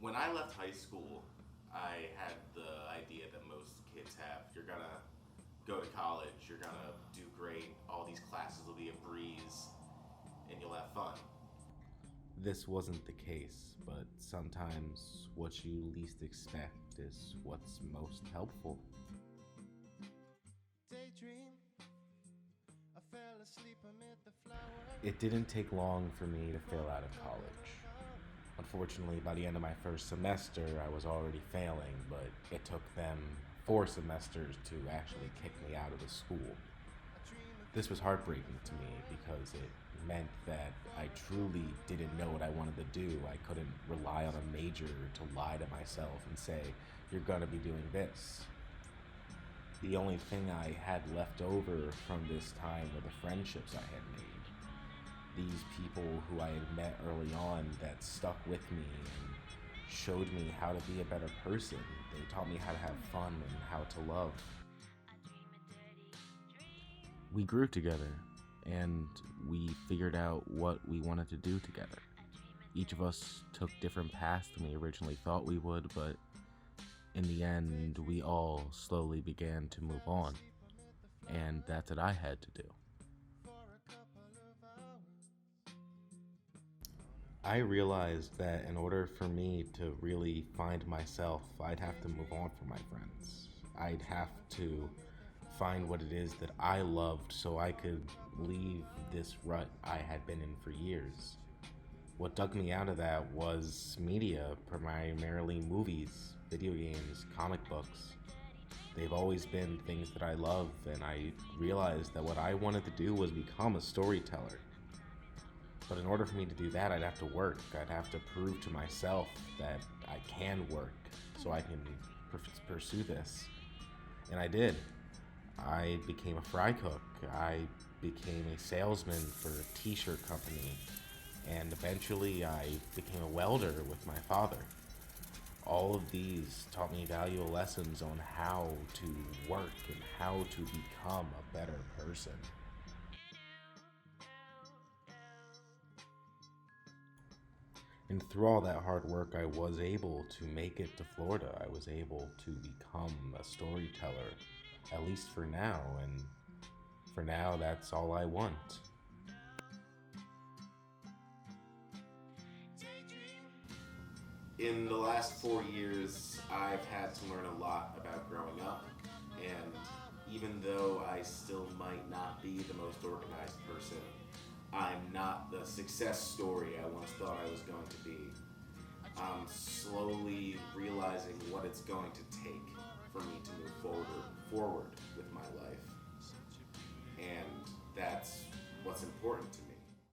When I left high school, I had the idea that most kids have. You're gonna go to college, you're gonna do great, all these classes will be a breeze, and you'll have fun. This wasn't the case, but sometimes what you least expect is what's most helpful. Daydream. I fell asleep amid the flowers. It didn't take long for me to fail out of college. Unfortunately, by the end of my first semester, I was already failing, but it took them 4 semesters to actually kick me out of the school. This was heartbreaking to me because it meant that I truly didn't know what I wanted to do. I couldn't rely on a major to lie to myself and say, you're gonna be doing this. The only thing I had left over from this time were the friendships I had made. These people who I had met early on that stuck with me and showed me how to be a better person. They taught me how to have fun and how to love. We grew together and we figured out what we wanted to do together. Each of us took different paths than we originally thought we would, but in the end, we all slowly began to move on. And that's what I had to do. I realized that in order for me to really find myself, I'd have to move on from my friends. I'd have to find what it is that I loved so I could leave this rut I had been in for years. What dug me out of that was media, primarily movies, video games, comic books. They've always been things that I love, and I realized that what I wanted to do was become a storyteller. But in order for me to do that, I'd have to work. I'd have to prove to myself that I can work so I can pursue this. And I did. I became a fry cook. I became a salesman for a t-shirt company. And eventually I became a welder with my father. All of these taught me valuable lessons on how to work and how to become a better person. And through all that hard work, I was able to make it to Florida. I was able to become a storyteller, at least for now. And for now, that's all I want. In the last 4 years, I've had to learn a lot about growing up, and even though I still might not be the most organized person, I'm not the success story I once thought I was going to be. I'm slowly realizing what it's going to take for me to move forward with my life. And that's what's important to me.